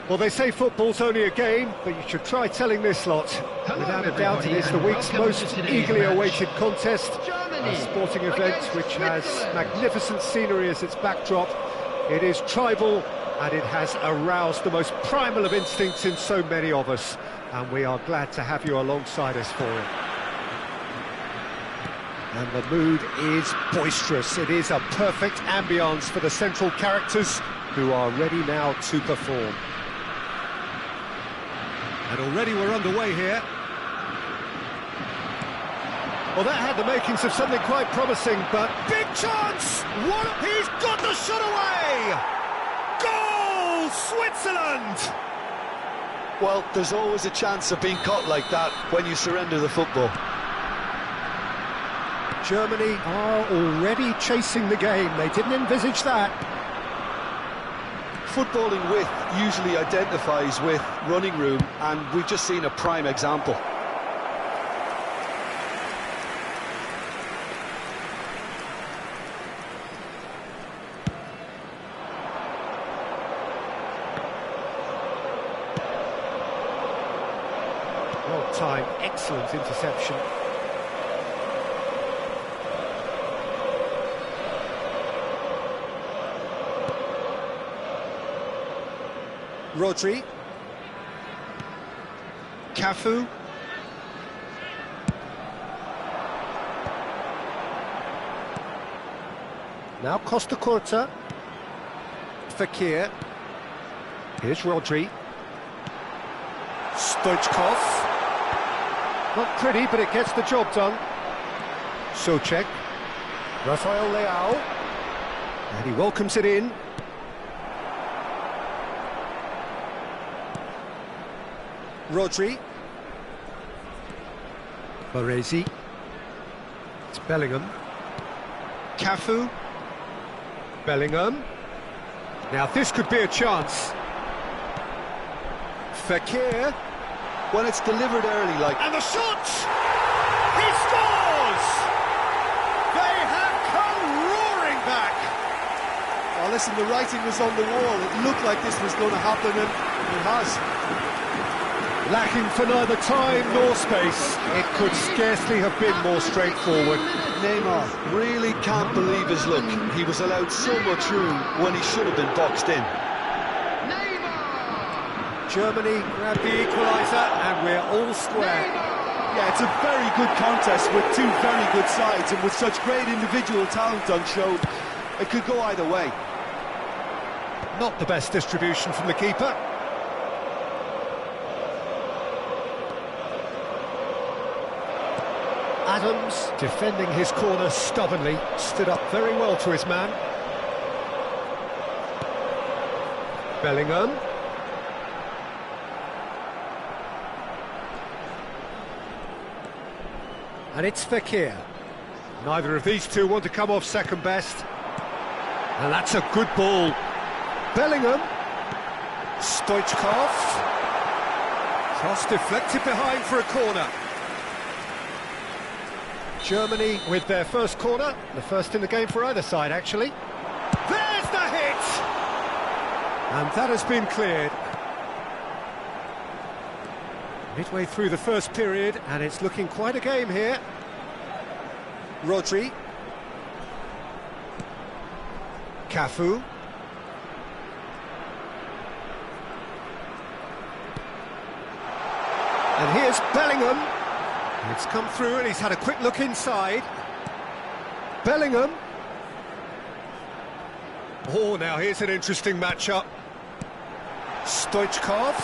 Well, they say football's only a game, but you should try telling this lot. Without a doubt, it is the week's most eagerly awaited contest. A sporting event which has magnificent scenery as its backdrop. It is tribal, and it has aroused the most primal of instincts in so many of us. And we are glad to have you alongside us for it. And the mood is boisterous. It is a perfect ambience for the central characters who are ready now to perform. And already we're underway here. Well, that had the makings of something quite promising, but big chance! What? He's got the shot away! Goal, Switzerland! Well, there's always a chance of being caught like that when you surrender the football. Germany are already chasing the game. They didn't envisage that. Footballing width usually identifies with running room, and we've just seen a prime example. Well timed, excellent interception. Rodri, Cafu, now Costa Curta, Fekir, here's Rodri, Stoichkov, not pretty but it gets the job done, Souček, Rafael Leao, and he welcomes it in. Rodri, Baresi, it's Bellingham, Cafu, Bellingham, now this could be a chance, Fekir, when it's delivered early like... and the shot! He scores! They have come roaring back! Oh, listen, the writing was on the wall, it looked like this was going to happen and it has. Lacking for neither time nor space, it could scarcely have been more straightforward. Neymar really can't believe his luck. He was allowed so much room when he should have been boxed in. Germany grab the equaliser and we're all square. Yeah, it's a very good contest with two very good sides, and with such great individual talent on show, it could go either way. Not the best distribution from the keeper. Adams, defending his corner stubbornly, stood up very well to his man. Bellingham. And it's Fekir. Neither of these two want to come off second best. And that's a good ball. Bellingham. Stoichkov. Cross deflected behind for a corner. Germany with their first corner, the first in the game for either side, actually. There's the hit! And that has been cleared. Midway through the first period, and it's looking quite a game here. Rodri. Cafu. And here's Bellingham. It's come through and he's had a quick look inside. Bellingham. Oh, now here's an interesting matchup. Stoichkov.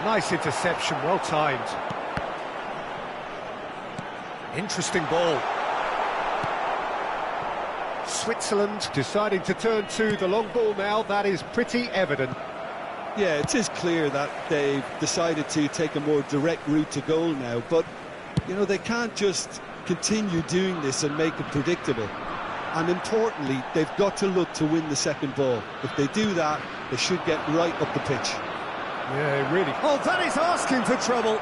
Nice interception, well timed. Interesting ball. Switzerland deciding to turn to the long ball now, that is pretty evident. Yeah, it is clear that they've decided to take a more direct route to goal now, but you know, they can't just continue doing this and make it predictable. And importantly, they've got to look to win the second ball. If they do that, they should get right up the pitch. Yeah, really. Oh, that is asking for trouble.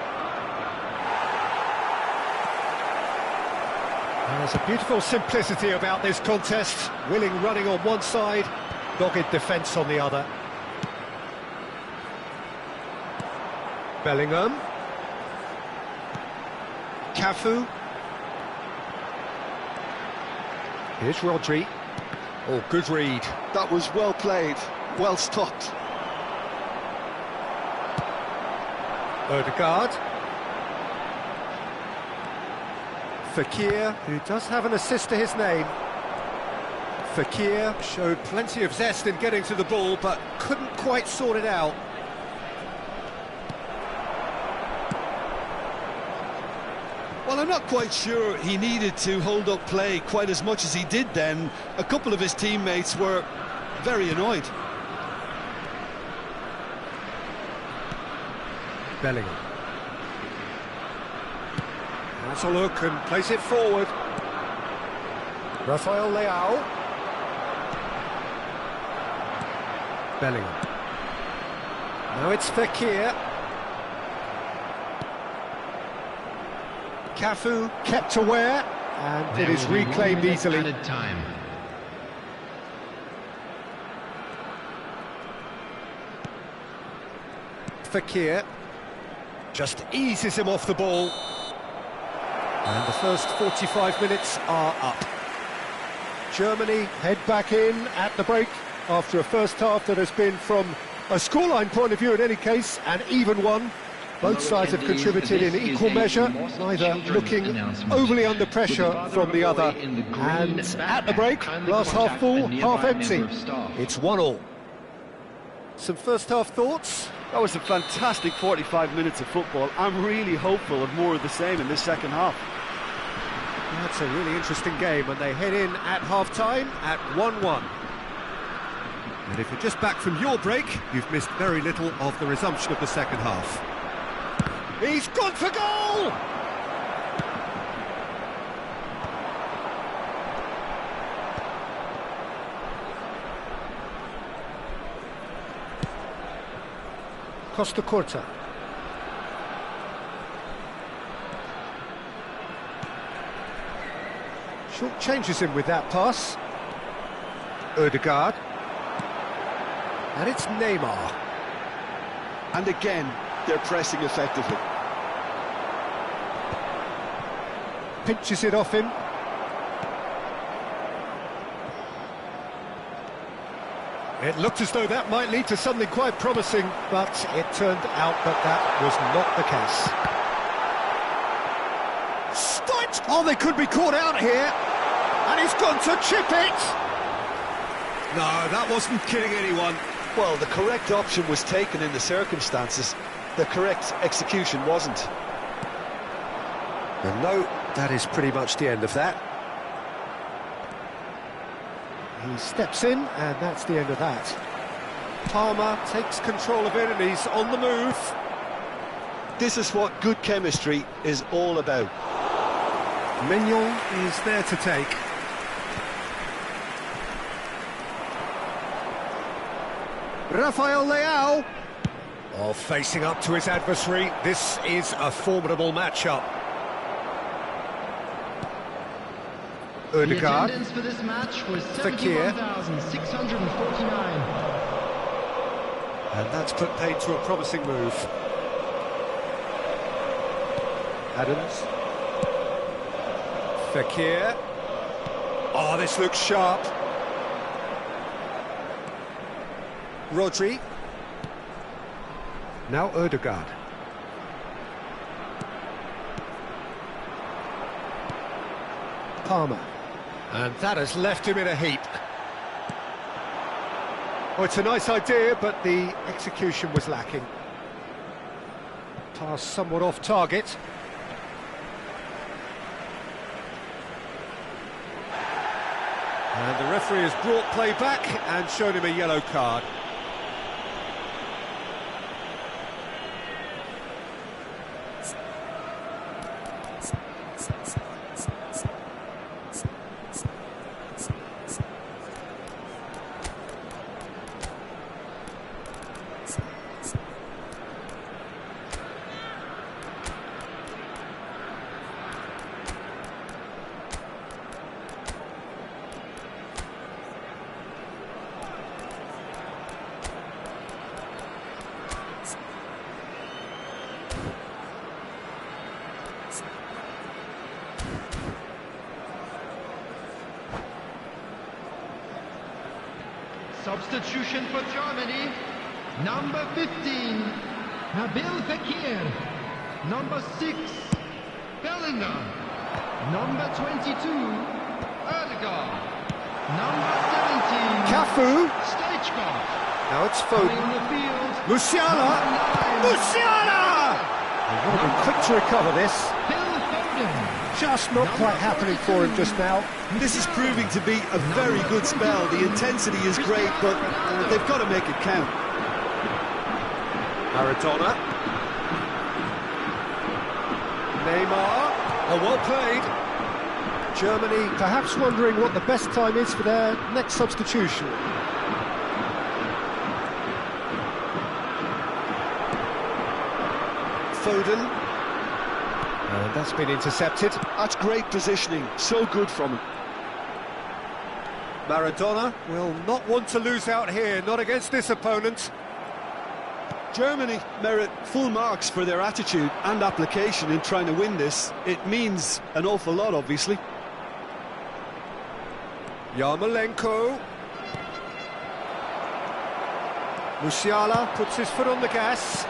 There's a beautiful simplicity about this contest. Willing running on one side, dogged defence on the other. Bellingham. Cafu. Here's Rodri. Oh, good read. That was well played, well stopped. Odegaard. Fekir, who does have an assist to his name. Fekir showed plenty of zest in getting to the ball, but couldn't quite sort it out. Well, I'm not quite sure he needed to hold up play quite as much as he did then. A couple of his teammates were very annoyed. Bellingham. That's a look and plays it forward. Rafael Leao. Bellingham. Now it's Fekir. Cafu kept aware, and it is reclaimed easily. Fekir just eases him off the ball. And the first 45 minutes are up. Germany head back in at the break after a first half that has been, from a scoreline point of view in any case, an even one. Both sides have contributed in equal measure, neither looking overly under pressure from the other. And at the break, glass half full, half empty. It's 1-1. Some first half thoughts? That was a fantastic 45 minutes of football. I'm really hopeful of more of the same in this second half. That's a really interesting game, and they head in at half-time at 1-1. And if you're just back from your break, you've missed very little of the resumption of the second half. He's gone for goal! Costa Curta. Short changes him with that pass. Odegaard. And it's Neymar. And again, they're pressing effectively. Pinches it off him. It looked as though that might lead to something quite promising, but it turned out that that was not the case. Stopped! Oh, they could be caught out here. And he's gone to chip it! No, that wasn't kidding anyone. Well, the correct option was taken in the circumstances. The correct execution wasn't. And no, that is pretty much the end of that. He steps in, and that's the end of that. Palmer takes control of it, and he's on the move. This is what good chemistry is all about. Mignon is there to take. Rafael Leao. Oh, facing up to his adversary. This is a formidable matchup. Odegaard. The attendance for this match was Fekir. 71,649. And that's put paid to a promising move. Adams. Fekir. Oh, this looks sharp. Rodri. Now Odegaard. Palmer. And that has left him in a heap. Oh, it's a nice idea, but the execution was lacking. Pass somewhat off target. And the referee has brought play back and shown him a yellow card. Substitution for Germany. Number 15, Nabil Fekir. Number 6, Bellingham. Number 22, Erdegaard. Number 17, Cafu. Stoichkov. Now it's Coming Foden. on the field, Musiala! number 9, Musiala! They've got to be quick to recover this. Phil Foden. Just not quite happening for him just now. This is proving to be a very good spell. The intensity is great, but they've got to make it count. Maradona. Neymar. Oh, well played. Germany perhaps wondering what the best time is for their next substitution. Foden. And that's been intercepted. That's great positioning. So good from him. Maradona will not want to lose out here, not against this opponent. Germany merit full marks for their attitude and application in trying to win this. It means an awful lot, obviously. Yarmolenko. Musiala puts his foot on the gas.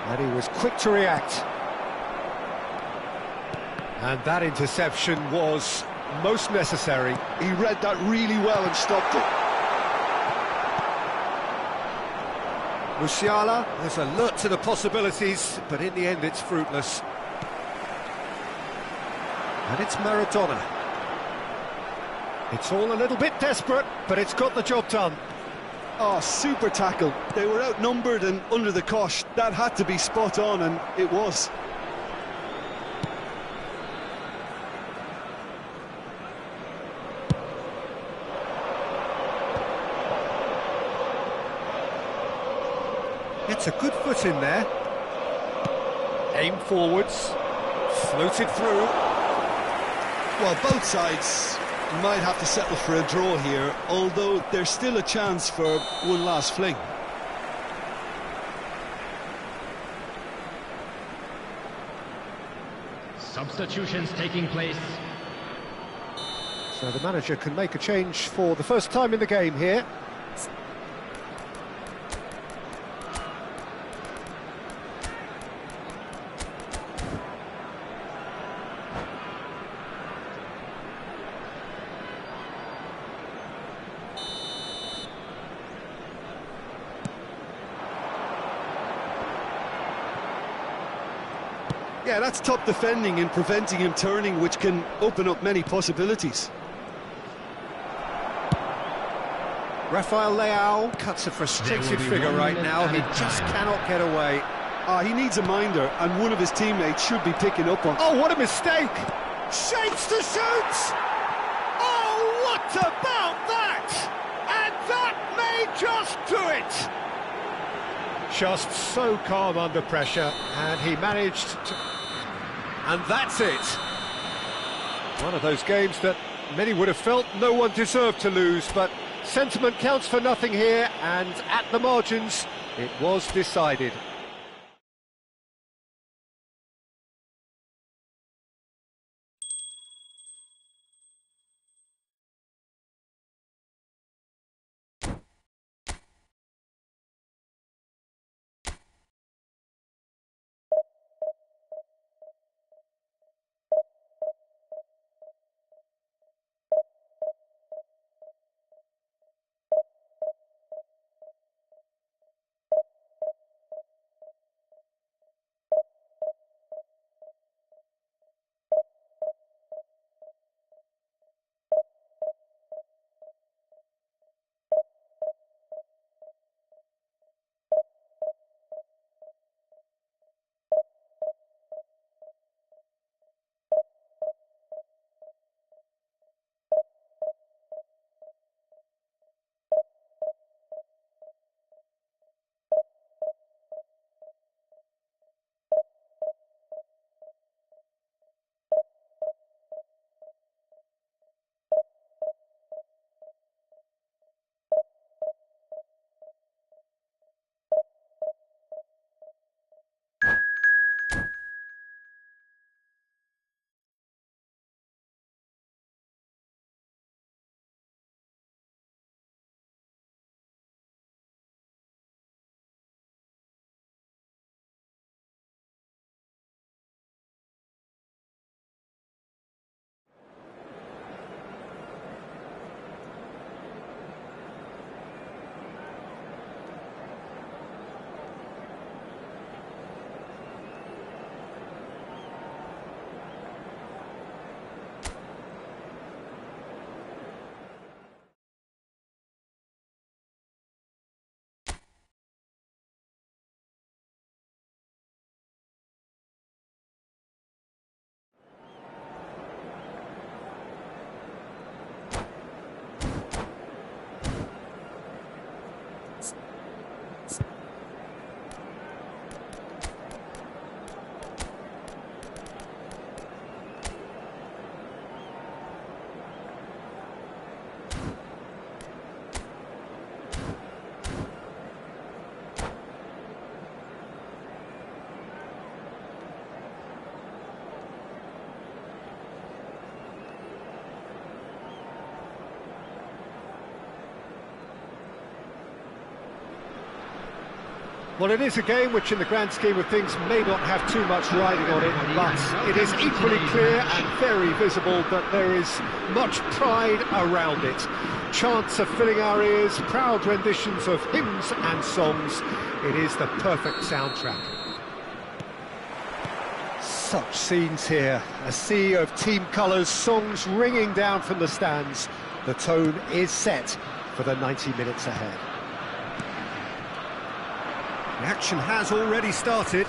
And he was quick to react. And that interception was most necessary. He read that really well and stopped it. Musiala is alert to the possibilities, but in the end it's fruitless. And it's Maradona. It's all a little bit desperate, but it's got the job done. Oh, super tackle. They were outnumbered and under the cosh. That had to be spot on, and it was. Gets a good foot in there. Aim forwards. Floated through. Well, both sides might have to settle for a draw here, although there's still a chance for one last fling. Substitutions taking place. So the manager can make a change for the first time in the game here. Yeah, that's top defending and preventing him turning, which can open up many possibilities. Rafael Leao cuts a frustrated figure right now. He just cannot get away. He needs a minder, and one of his teammates should be picking up on. Oh, what a mistake! Shapes to shoot! Oh, what about that? And that may just do it! Just so calm under pressure, and he managed to... And that's it! One of those games that many would have felt no one deserved to lose, but sentiment counts for nothing here, and at the margins, it was decided. Well, it is a game which, in the grand scheme of things, may not have too much riding on it, but it is equally clear and very visible that there is much pride around it. Chants are filling our ears, proud renditions of hymns and songs. It is the perfect soundtrack. Such scenes here, a sea of team colours, songs ringing down from the stands. The tone is set for the 90 minutes ahead. The action has already started.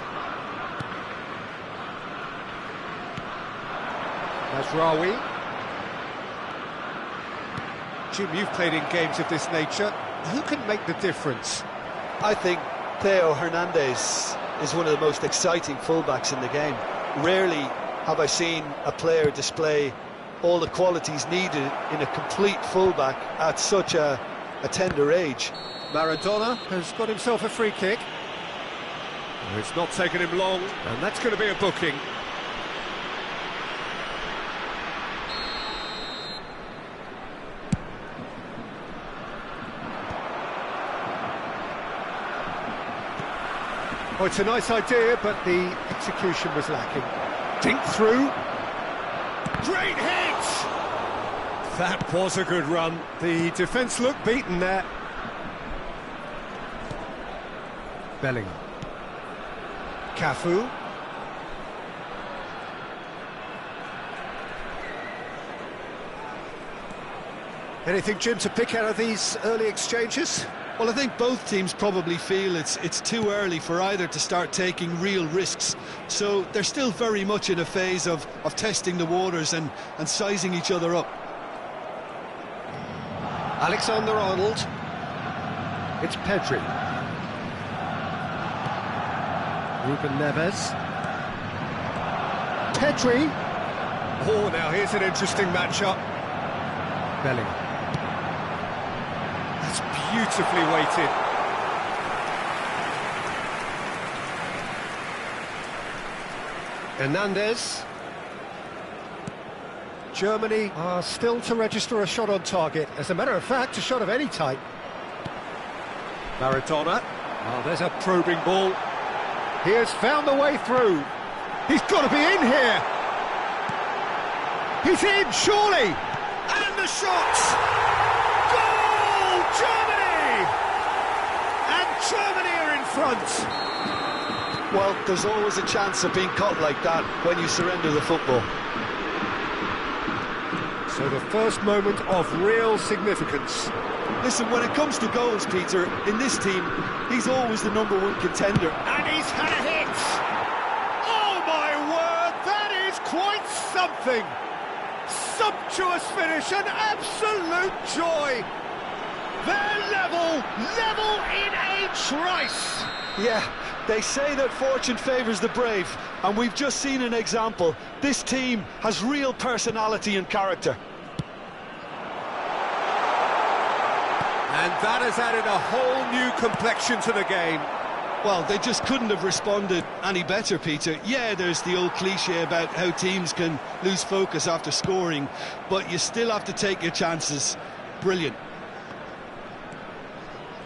Mazraoui. Jim, you've played in games of this nature. Who can make the difference? I think Theo Hernandez is one of the most exciting fullbacks in the game. Rarely have I seen a player display all the qualities needed in a complete fullback at such a tender age. Maradona has got himself a free kick. It's not taken him long, and that's going to be a booking. Oh, it's a nice idea, but the execution was lacking. Dink through. Great hit! That was a good run. The defence looked beaten there. Bellingham. Cafu. Anything, Jim, to pick out of these early exchanges? Well, I think both teams probably feel it's too early for either to start taking real risks. So they're still very much in a phase of testing the waters and sizing each other up. Alexander-Arnold. It's Pedri. Ruben Neves. Pedri. Oh, now here's an interesting matchup. Bellingham. That's beautifully weighted. Hernandez. Germany are still to register a shot on target. As a matter of fact, a shot of any type. Maradona. Oh, there's a probing ball. He has found the way through. He's got to be in here. He's in, surely. And the shot. Goal, Germany! And Germany are in front. Well, there's always a chance of being caught like that when you surrender the football. So the first moment of real significance. Listen, when it comes to goals, Peter, in this team, he's always the #1 contender. And he's had a hit! Oh my word, that is quite something! Sumptuous finish, an absolute joy! They're level in a trice! Yeah, they say that fortune favours the brave, and we've just seen an example. This team has real personality and character. And that has added a whole new complexion to the game. Well, they just couldn't have responded any better, Peter. Yeah, there's the old cliche about how teams can lose focus after scoring, but you still have to take your chances. Brilliant.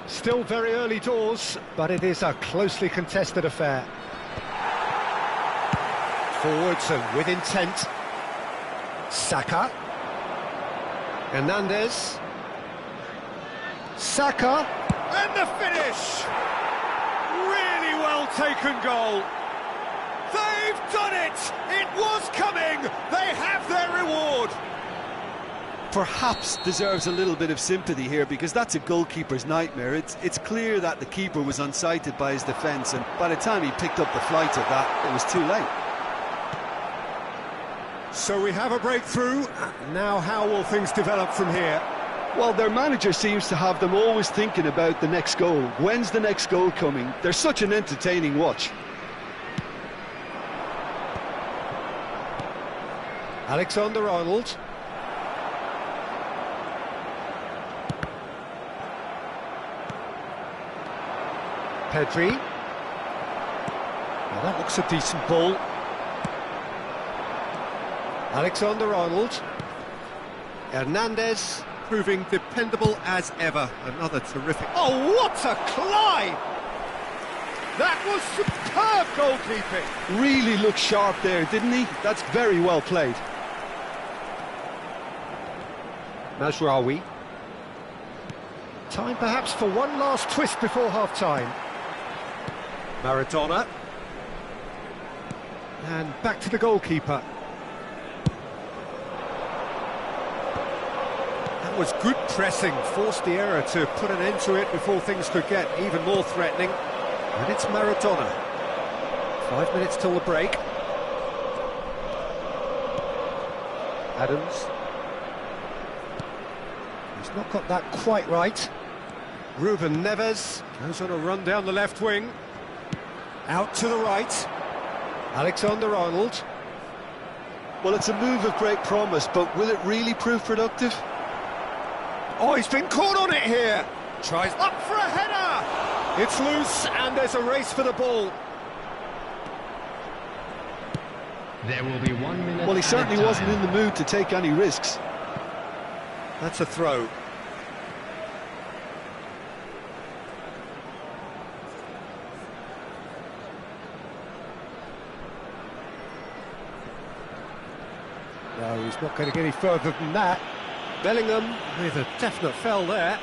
Still very early doors, but it is a closely contested affair. Forwards and with intent. Saka. Hernandez. Saka. And the finish! Really well taken goal. They've done it! It was coming! They have their reward! Perhaps deserves a little bit of sympathy here, because that's a goalkeeper's nightmare. It's clear that the keeper was unsighted by his defence, and by the time he picked up the flight of that, it was too late. So we have a breakthrough. Now how will things develop from here? Well, their manager seems to have them always thinking about the next goal. When's the next goal coming? They're such an entertaining watch. Alexander-Arnold. Pedri. Well, that looks a decent ball. Alexander-Arnold. Hernandez. Proving dependable as ever. Another terrific... Oh, what a climb! That was superb goalkeeping. Really looked sharp there, didn't he? That's very well played. Mazraoui. Time perhaps for one last twist before half-time. Maradona. And back to the goalkeeper. That was good pressing, forced the error to put an end to it before things could get even more threatening. And it's Maradona. 5 minutes till the break. Adams. He's not got that quite right. Ruben Neves goes on a run down the left wing. Out to the right. Alexander-Arnold. Well, it's a move of great promise, but will it really prove productive? Oh, he's been caught on it here. Tries up for a header. It's loose and there's a race for the ball. There will be 1 minute. Well, he certainly wasn't in the mood to take any risks. That's a throw. No, he's not going to get any further than that. Bellingham with a definite foul there.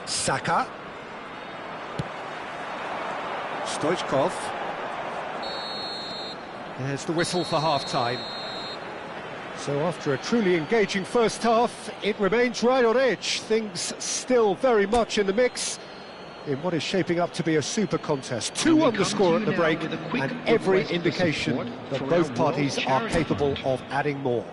Saka. Stoichkov. There's the whistle for half-time. So after a truly engaging first half, it remains right on edge. Things still very much in the mix in what is shaping up to be a super contest. 2-1 the score at the break, and every indication that both parties are capable of adding more.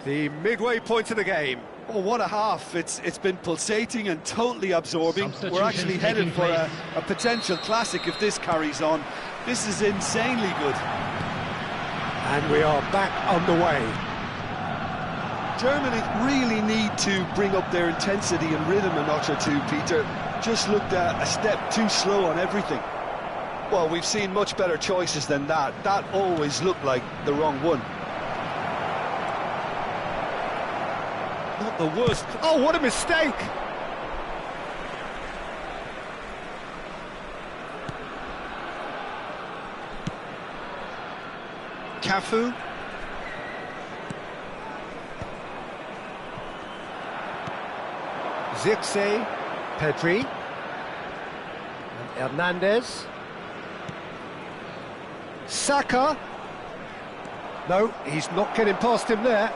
The midway point of the game. Oh, what a half. It's been pulsating and totally absorbing. We're actually headed for a potential classic if this carries on. This is insanely good. And we are back underway. Germany really need to bring up their intensity and rhythm a notch or two, Peter. Just looked a step too slow on everything. Well, we've seen much better choices than that. That always looked like the wrong one. Not the worst. Oh, what a mistake! Cafu. Zirkzee. Pedri. And Hernandez. Saka. No, he's not getting past him there.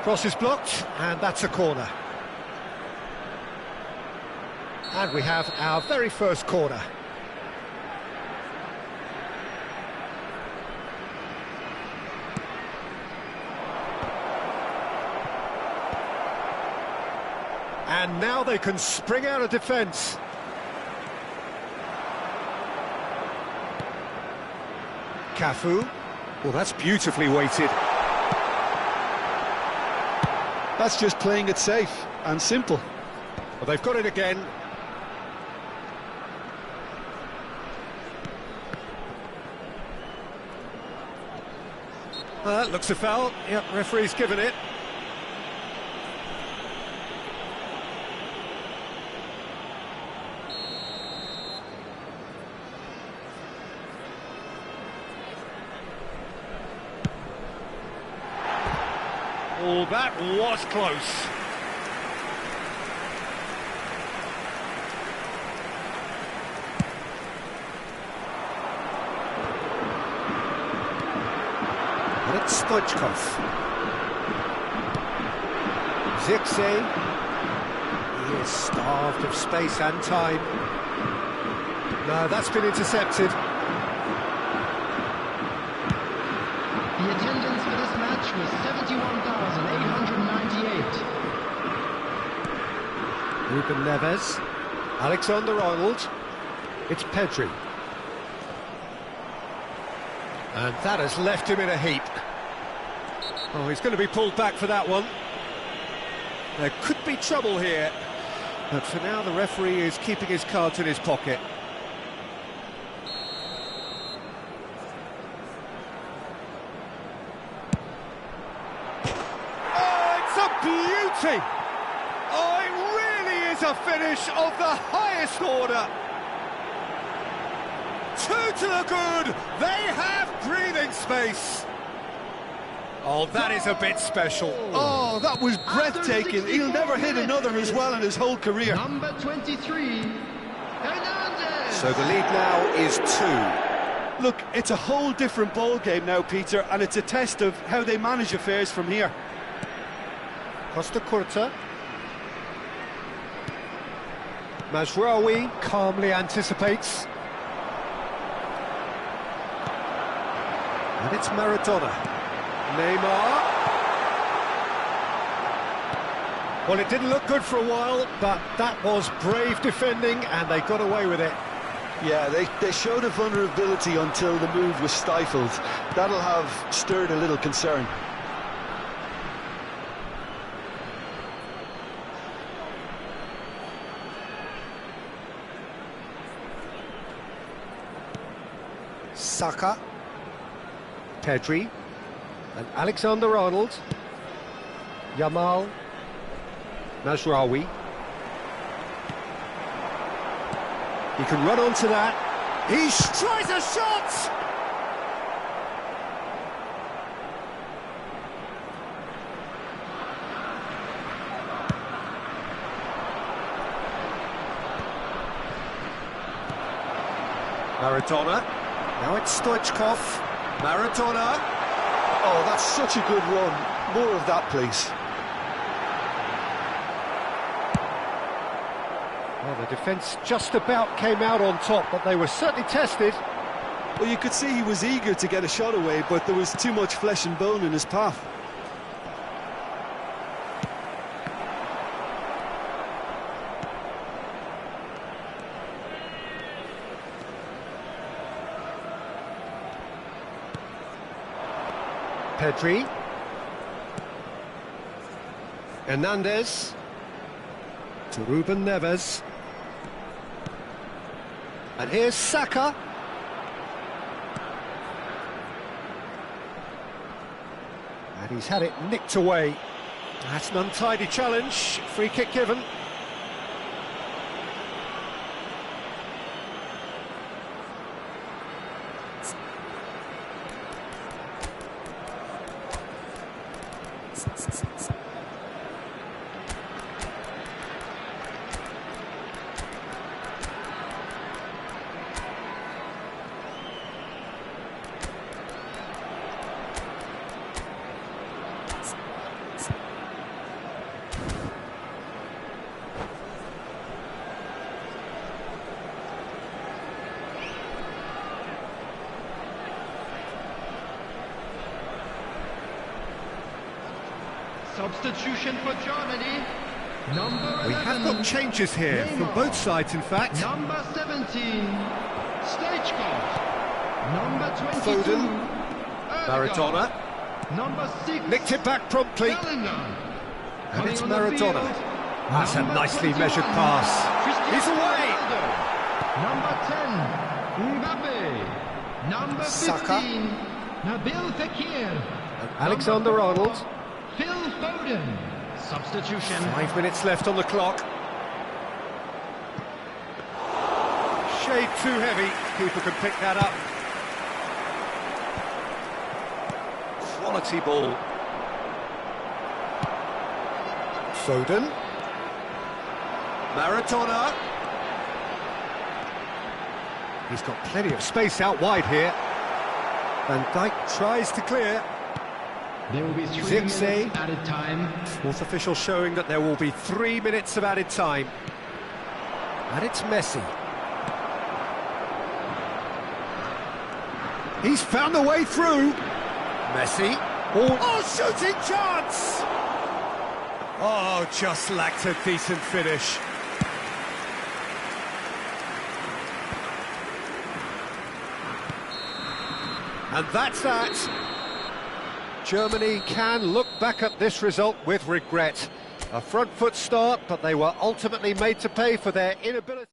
Cross is blocked, and that's a corner. And we have our very first corner. And now they can spring out of defence. Cafu. Well, that's beautifully weighted. That's just playing it safe and simple. Well, they've got it again. That looks a foul. Yep, referee's given it. Oh, that was close. And it's Stoichkov. Zirkzee. He is starved of space and time. No, that's been intercepted. The attendance for this match was 71,898. Ruben Neves. Alexander-Arnold. It's Pedri. And that has left him in a heap. Oh, he's going to be pulled back for that one. There could be trouble here. But for now, the referee is keeping his cards in his pocket. Oh, it's a beauty! Oh, it really is a finish of the highest order. Two to the good. They have breathing space. Oh, that is a bit special. Oh, that was breathtaking. He'll never hit another as well in his whole career. Number 23, Hernandez. So the lead now is 2. Look, it's a whole different ball game now, Peter, and it's a test of how they manage affairs from here. Costa Curta. Mazraoui calmly anticipates. And it's Maradona. Neymar. Well, it didn't look good for a while, but that was brave defending, and they got away with it. Yeah, they showed a vulnerability until the move was stifled. That'll have stirred a little concern. Saka. Pedri. And Alexander-Arnold. Yamal. Mazraoui. He can run onto that. He tries a shot! Maradona. Now it's Stoichkov. Maradona. Oh, that's such a good run. More of that, please. Well, the defence just about came out on top, but they were certainly tested. Well, you could see he was eager to get a shot away, but there was too much flesh and bone in his path. Pedri. Hernandez. To Ruben Neves. And here's Saka. And he's had it nicked away. That's an untidy challenge. Free kick given. Substitution for Germany. Number 11. We have got changes here Neymar. from both sides, in fact. Number 17, Stoichkov. Number 22, Foden. Maradona. Number 6, Nicked it back promptly. Bellingham. And it's Coming on the Maradona. field, That's a number nicely 21, measured pass. He's Cristiano away. Ronaldo. Number 10, Mbappe. Number 15, Saka. Nabil Fekir. Alexander-Arnold. Phil Foden. Substitution. 5 minutes left on the clock. Shade too heavy. Keeper can pick that up. Quality ball. Foden. Maradona. He's got plenty of space out wide here. Van Dijk tries to clear. There will be 3 Zirkzee. minutes added time. Fourth official showing that there will be 3 minutes of added time. And it's Messi. He's found a way through. Messi. Oh, shooting chance! Oh, just lacked a decent finish. And that's that. Germany can look back at this result with regret. A front foot start, but they were ultimately made to pay for their inability.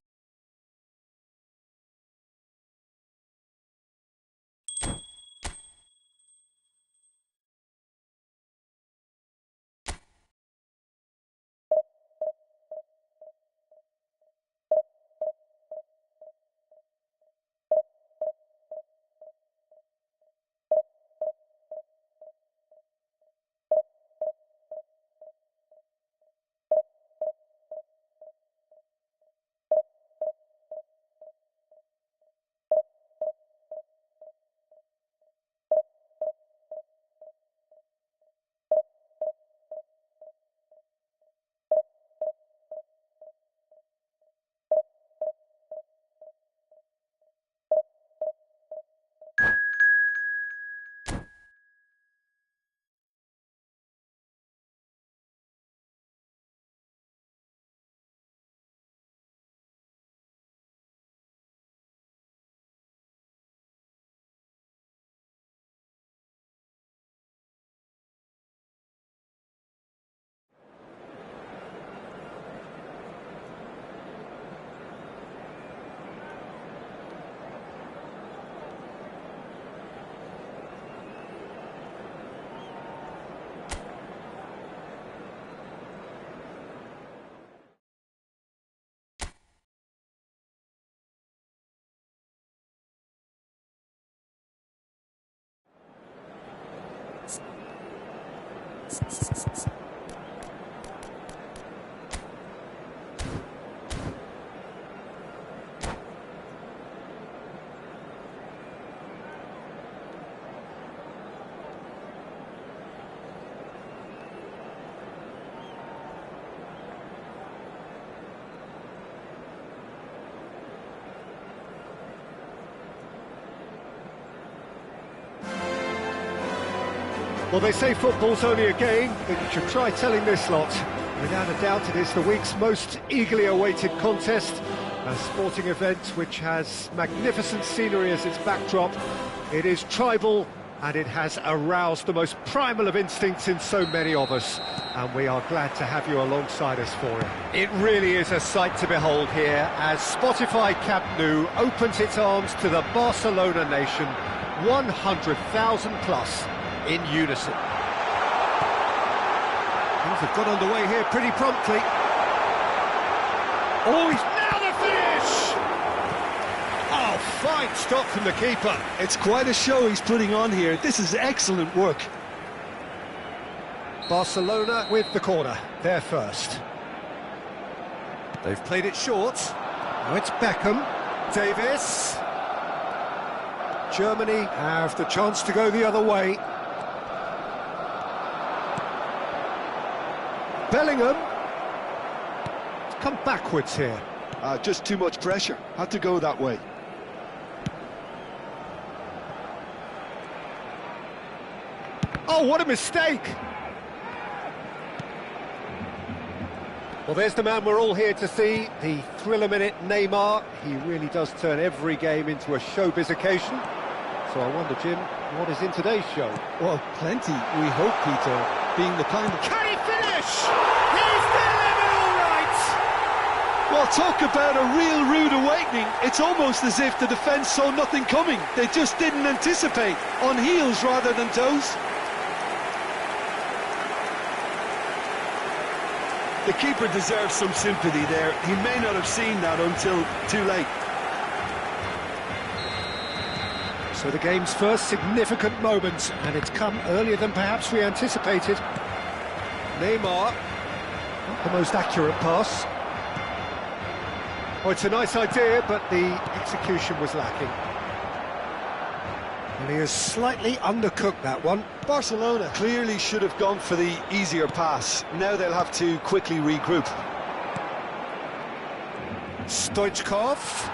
Well, they say football's only a game, but you should try telling this lot. Without a doubt, it is the week's most eagerly awaited contest, a sporting event which has magnificent scenery as its backdrop. It is tribal, and it has aroused the most primal of instincts in so many of us, and we are glad to have you alongside us for it. It really is a sight to behold here, as Spotify Camp Nou opens its arms to the Barcelona nation, 100,000 plus. In unison. Things have got underway here pretty promptly. Oh, he's now the finish! Oh, fine stop from the keeper. It's quite a show he's putting on here. This is excellent work. Barcelona with the corner, they're first. They've played it short. Now it's Beckham. Davis. Germany have the chance to go the other way. Bellingham. It's come backwards here. Just too much pressure. Had to go that way. Oh, what a mistake! Well, there's the man we're all here to see, the thriller-minute Neymar. He really does turn every game into a showbiz occasion. So I wonder, Jim, what is in today's show? Well, plenty, we hope, Peter, being the kind of... Can he finish? He's delivered all right! Well, talk about a real rude awakening. It's almost as if the defence saw nothing coming. They just didn't anticipate, on heels rather than toes. The keeper deserves some sympathy there. He may not have seen that until too late. So the game's first significant moment, and it's come earlier than perhaps we anticipated. Neymar, not the most accurate pass. Oh, it's a nice idea, but the execution was lacking. And he has slightly undercooked that one. Barcelona clearly should have gone for the easier pass. Now they'll have to quickly regroup. Stoichkov.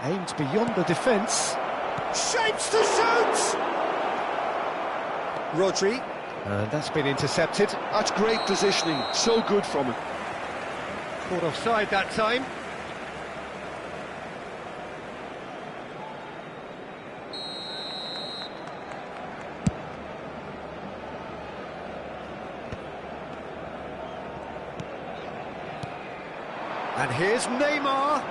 Aimed beyond the defence. Shapes to shoot! Rodri. And that's been intercepted. That's great positioning. So good from him. Caught offside that time. And here's Neymar.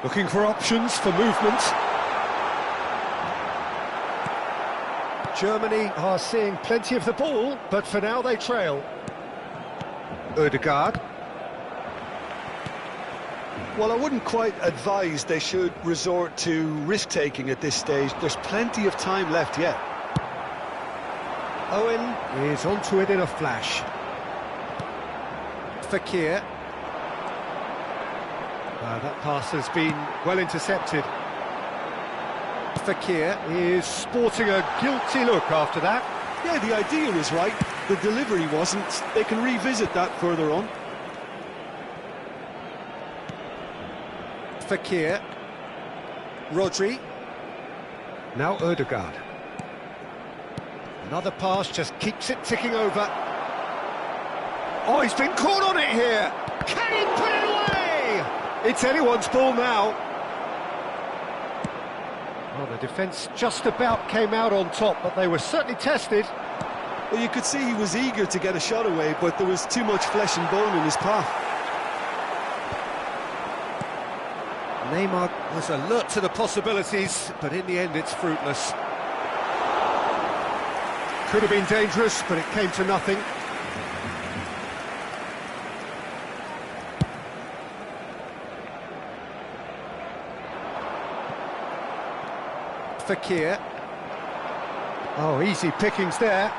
Looking for options for movement. Germany are seeing plenty of the ball, but for now they trail. Ødegaard. Well, I wouldn't quite advise they should resort to risk-taking at this stage. There's plenty of time left yet. Owen is onto it in a flash. Fekir. That pass has been well intercepted. Fekir is sporting a guilty look after that. Yeah, the idea was right. The delivery wasn't. They can revisit that further on. Fekir. Rodri. Now Ødegaard. Another pass just keeps it ticking over. Oh, he's been caught on it here. Can he put it away? It's anyone's ball now. Well, the defence just about came out on top, but they were certainly tested. Well, you could see he was eager to get a shot away, but there was too much flesh and bone in his path. Neymar was alert to the possibilities, but in the end it's fruitless. Could have been dangerous, but it came to nothing. Fekir. Oh, easy pickings there.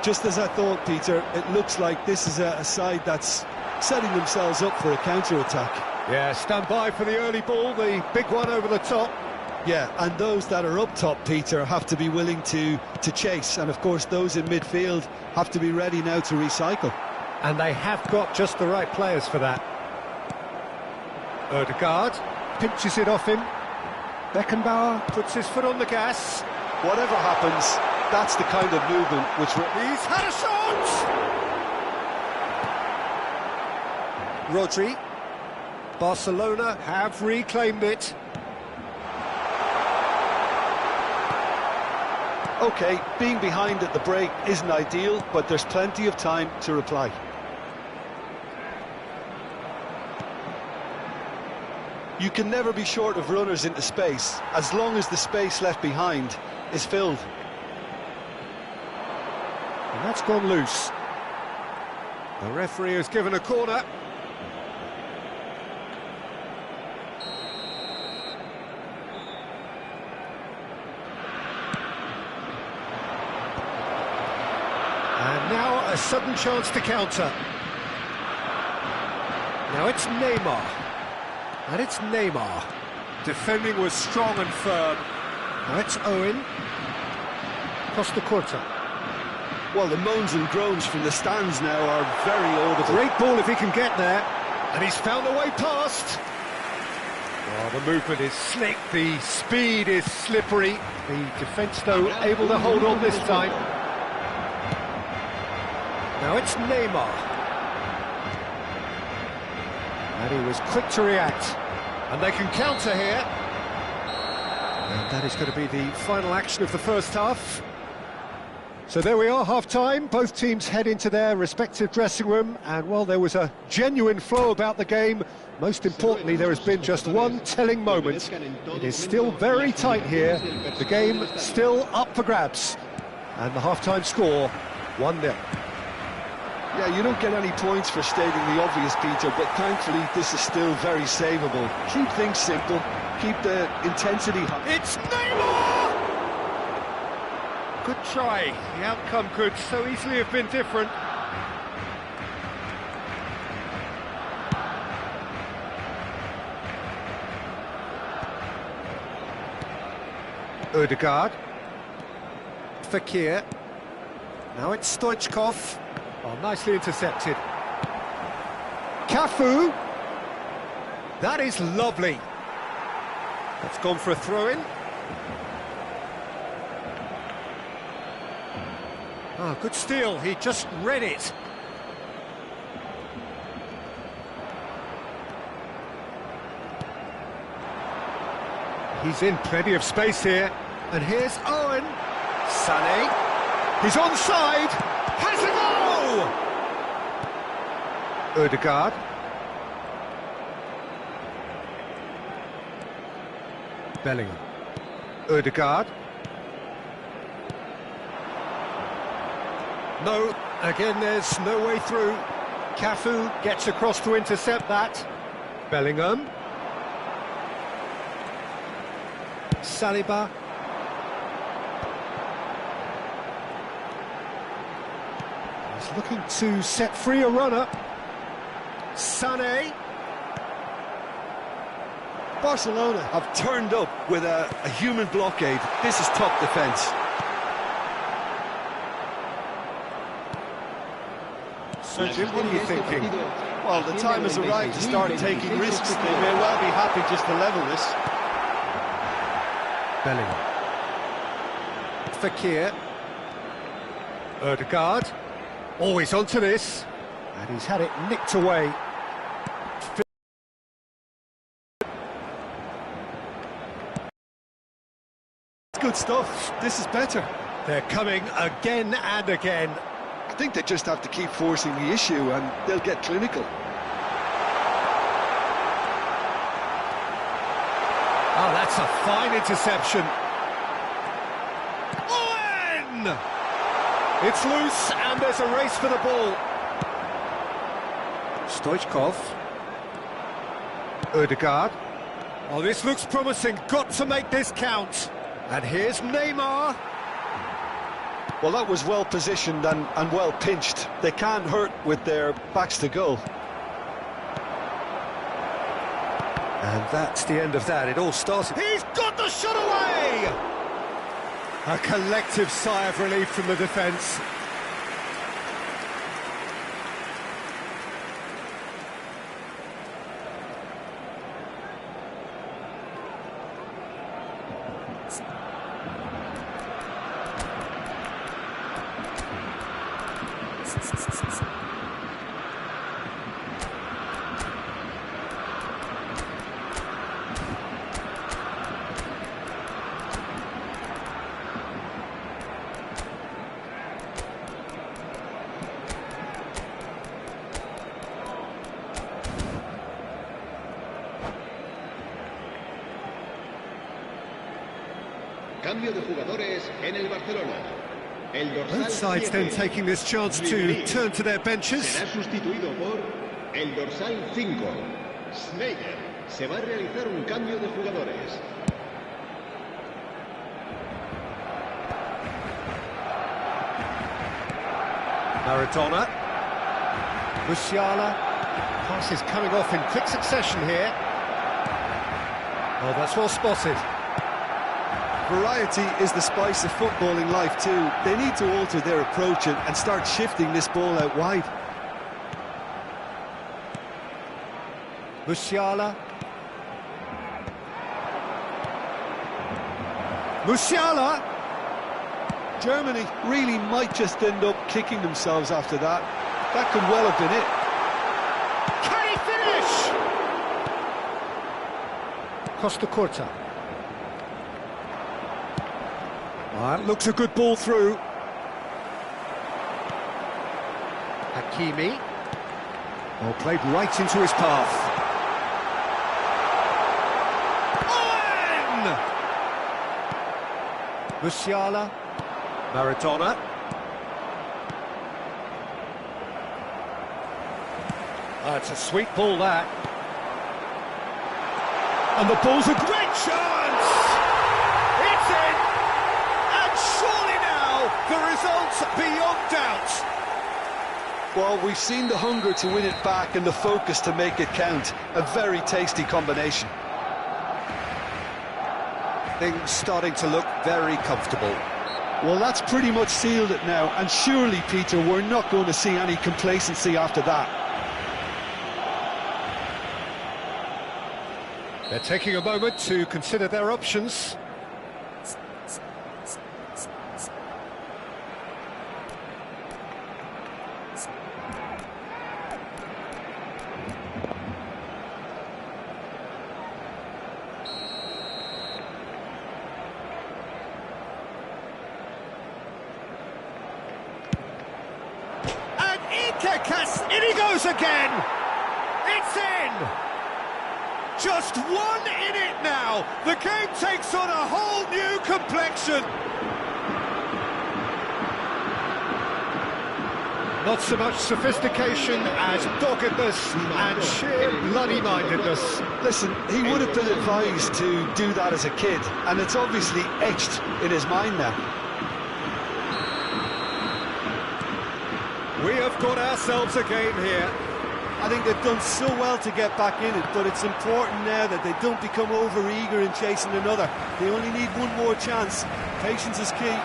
Just as I thought, Peter, it looks like this is a side that's setting themselves up for a counter-attack. Yeah, stand by for the early ball, the big one over the top. Yeah, and those that are up top, Peter, have to be willing to chase. And, of course, those in midfield have to be ready now to recycle. And they have got just the right players for that. Ødegaard pinches it off him. Beckenbauer puts his foot on the gas. Whatever happens, that's the kind of movement which... He's had a shot! Rodri. Barcelona have reclaimed it. OK, being behind at the break isn't ideal, but there's plenty of time to reply. You can never be short of runners into space, as long as the space left behind is filled. And that's gone loose. The referee has given a corner. And now a sudden chance to counter. Now it's Neymar. And it's Neymar. Defending was strong and firm. Now it's Owen. Costa Curta. Well, the moans and groans from the stands now are very audible. Great ball if he can get there. And he's found a way past. Oh, the movement is slick, the speed is slippery. The defence, though, able to hold on this time. Now it's Neymar. And he was quick to react. And they can counter here. And that is going to be the final action of the first half. So there we are, half-time. Both teams head into their respective dressing room. And while there was a genuine flow about the game, most importantly, there has been just one telling moment. It is still very tight here. The game still up for grabs. And the half-time score, 1-0. Yeah, you don't get any points for stating the obvious, Peter, but thankfully this is still very savable. Keep things simple, keep the intensity high. It's Neymar! Good try. The outcome could so easily have been different. Ødegaard. Fekir. Now it's Stoichkov. Oh, nicely intercepted. Cafu. That is lovely. That's gone for a throw-in. Oh, good steal. He just read it. He's in plenty of space here. And here's Owen. Sané. He's onside. Has a goal! Ødegaard. Bellingham. Ødegaard. No, again there's no way through. Cafu gets across to intercept that. Bellingham. Saliba. He's looking to set free a runner. Sané. Barcelona have turned up with a human blockade. This is top defence. So Jim, what are you thinking? Well, the time has arrived to start taking risks. They may well be happy just to level this. Bellingham. Fekir. Ødegaard. Always onto this. And he's had it nicked away. Good stuff. This is better. They're coming again and again. I think they just have to keep forcing the issue and they'll get clinical. Oh, that's a fine interception. Owen! It's loose and there's a race for the ball. Stoichkov. Ødegaard. Oh, this looks promising. Got to make this count. And here's Neymar. Well, that was well positioned and well pinched. They can't hurt with their backs to goal. And that's the end of that. It all started. He's got the shot away! A collective sigh of relief from the defence. Cambio de jugadores en el Barcelona. El dorsal Both sides 7, then taking this chance to turn to their benches. será sustituido por el dorsal 5, Schneider. Se va a realizar un cambio de jugadores. Maradona. Musiala. Passes coming off in quick succession here. Oh, that's well spotted. Variety is the spice of footballing life too. They need to alter their approach and start shifting this ball out wide. Musiala. Musiala! Germany really might just end up kicking themselves after that. That could well have been it. Can he finish? Costa Curta. That looks a good ball through. Hakimi. Well, played right into his path. Owen! Musiala. Maradona. It's a sweet ball, that. And the ball's a great chance! It's in! And surely now, the result's beyond doubt. Well, we've seen the hunger to win it back and the focus to make it count. A very tasty combination. Things starting to look very comfortable. Well, that's pretty much sealed it now, and surely, Peter, we're not going to see any complacency after that. They're taking a moment to consider their options. Kekas, in he goes again! It's in! Just 1 in it now! The game takes on a whole new complexion! Not so much sophistication as doggedness and sheer bloody-mindedness. Listen, he would have been advised to do that as a kid, and it's obviously etched in his mind now. We have got ourselves a game here. I think they've done so well to get back in it, but it's important now that they don't become over-eager in chasing another. They only need one more chance. Patience is key.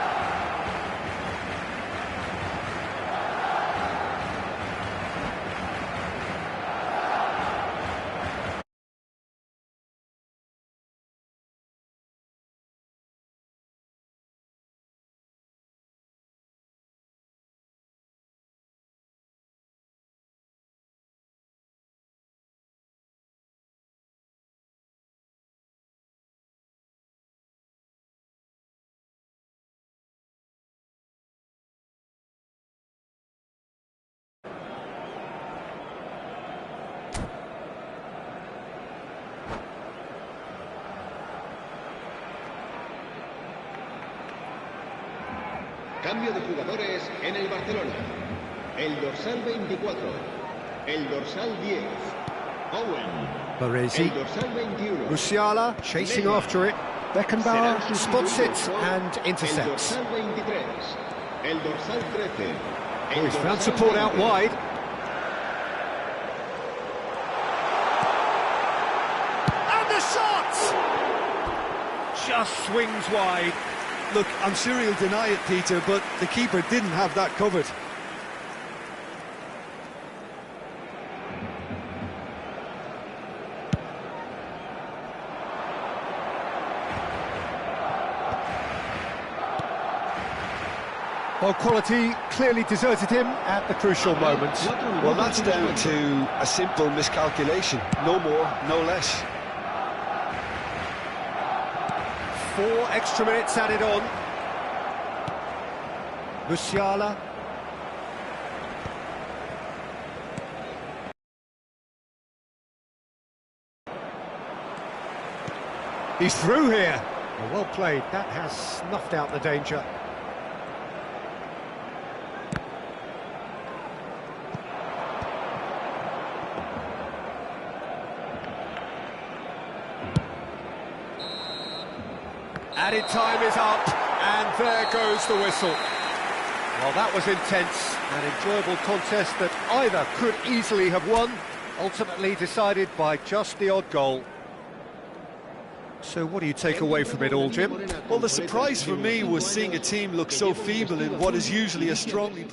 Cambio de jugadores en el Barcelona. El dorsal 24, el dorsal 10, Owen. Baresi. El dorsal 21. Musiala chasing after it. Beckenbauer spots it and intercepts. El dorsal 23, el dorsal 13. Oh, he's found support out wide. And the shot! Just swings wide. Look, I'm sure he'll deny it, Peter, but the keeper didn't have that covered. Well, quality clearly deserted him at the crucial moment. Well, that's down to a simple miscalculation. No more, no less. 4 extra minutes added on. Musiala. He's through here. Well played. That has snuffed out the danger. Added time is up, and there goes the whistle. Well, that was intense, an enjoyable contest that either could easily have won, ultimately decided by just the odd goal. So what do you take away from it all, Jim? Well, the surprise for me was seeing a team look so feeble in what is usually a strongly...